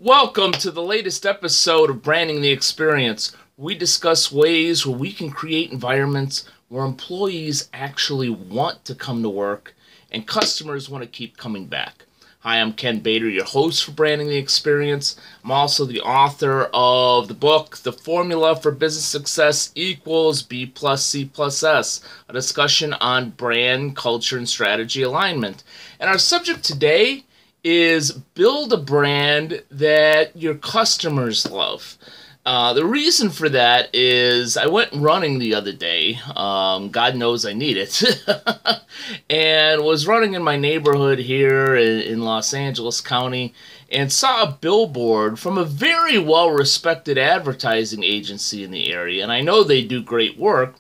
Welcome to the latest episode of Branding the Experience. We discuss ways where we can create environments where employees actually want to come to work and customers want to keep coming back. Hi, I'm Ken Bader, your host for Branding the Experience. I'm also the author of the book, The Formula for Business Success Equals B plus C plus S, a discussion on brand, culture, and strategy alignment. And our subject today is build a brand that your customers love. The reason for that is I went running the other day. God knows I need it. And was running in my neighborhood here in Los Angeles County and saw a billboard from a very well-respected advertising agency in the area. And I know they do great work.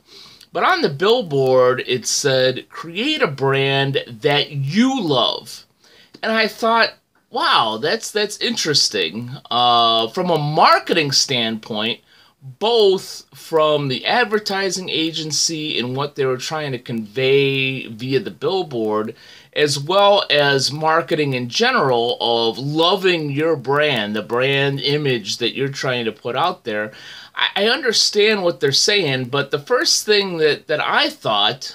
But on the billboard, it said, create a brand that you love. And I thought, wow, that's interesting. From a marketing standpoint, both from the advertising agency and what they were trying to convey via the billboard, as well as marketing in general of loving your brand, the brand image that you're trying to put out there, I understand what they're saying, but the first thing that I thought,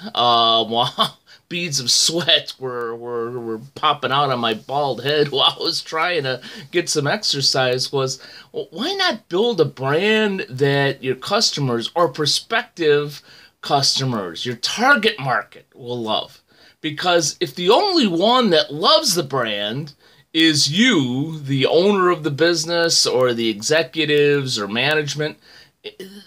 beads of sweat were popping out on my bald head while I was trying to get some exercise was, well, why not build a brand that your customers or prospective customers, your target market, will love? Because if the only one that loves the brand is you, the owner of the business or the executives or management,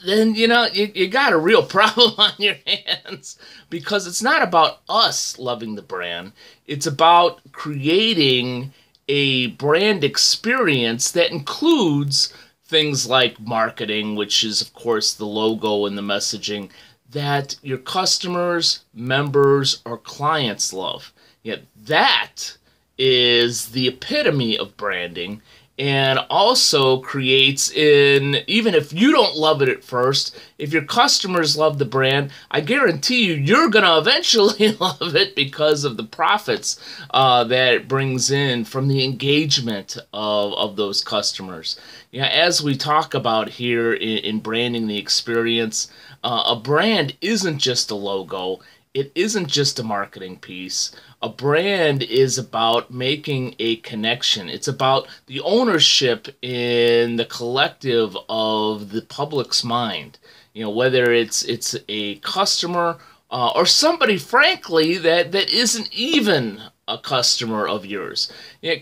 then, you got a real problem on your hands, because it's not about us loving the brand. It's about creating a brand experience that includes things like marketing, which is, of course, the logo and the messaging that your customers, members, or clients love. Yet that is the epitome of branding. And also creates even if you don't love it at first, if your customers love the brand, I guarantee you're going to eventually love it because of the profits that it brings in from the engagement of those customers. As we talk about here in Branding the Experience, a brand isn't just a logo. It isn't just a marketing piece. A brand is about making a connection. It's about the ownership in the collective of the public's mind. Whether it's a customer or somebody, frankly, that isn't even a customer of yours.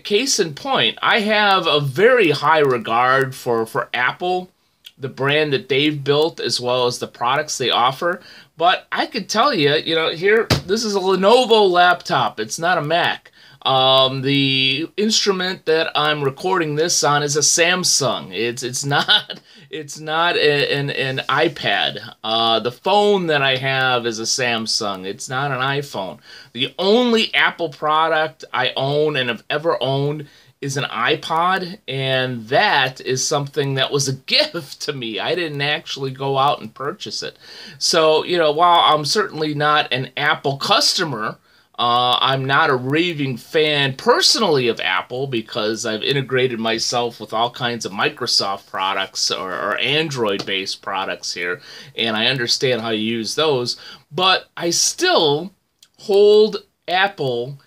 Case in point, I have a very high regard for Apple, the brand that they've built, as well as the products they offer. But I could tell you, here, this is a Lenovo laptop. It's not a Mac. The instrument that I'm recording this on is a Samsung. It's not an iPad. The phone that I have is a Samsung. It's not an iPhone. The only Apple product I own and have ever owned is an iPod, and that is something that was a gift to me. I didn't actually go out and purchase it. So, while I'm certainly not an Apple customer, I'm not a raving fan personally of Apple because I've integrated myself with all kinds of Microsoft products or Android-based products here, and I understand how you use those, but I still hold Apple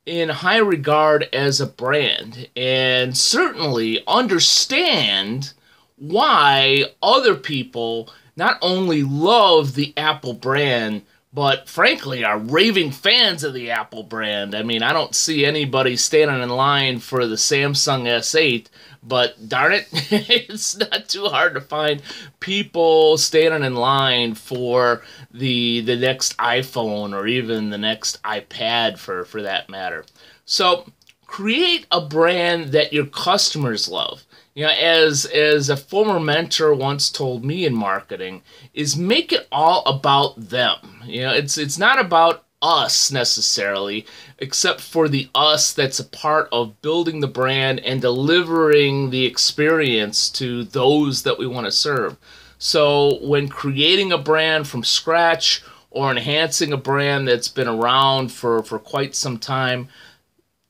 in high regard as a brand, and certainly understand why other people not only love the Apple brand, but frankly are raving fans of the Apple brand. I mean, I don't see anybody standing in line for the Samsung S8, but darn it, it's not too hard to find people standing in line for the next iPhone or even the next iPad for that matter. So create a brand that your customers love. As a former mentor once told me in marketing, is make it all about them. It's not about us necessarily, except for the us that's a part of building the brand and delivering the experience to those that we want to serve. So when creating a brand from scratch or enhancing a brand that's been around for quite some time,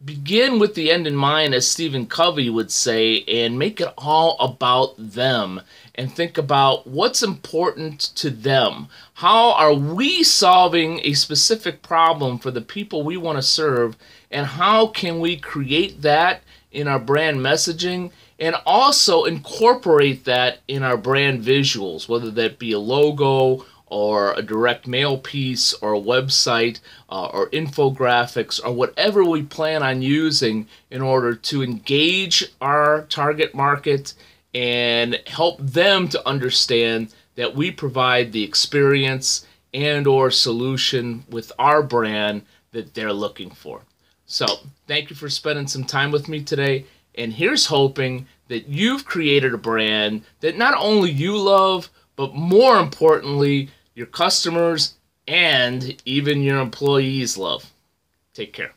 begin with the end in mind, as Stephen Covey would say, and make it all about them. And think about what's important to them. How are we solving a specific problem for the people we want to serve, and how can we create that in our brand messaging and also incorporate that in our brand visuals, whether that be a logo or a direct mail piece or a website or infographics or whatever we plan on using in order to engage our target market and help them to understand that we provide the experience and or solution with our brand that they're looking for. So thank you for spending some time with me today, and here's hoping that you've created a brand that not only you love, but more importantly, your customers and even your employees love. Take care.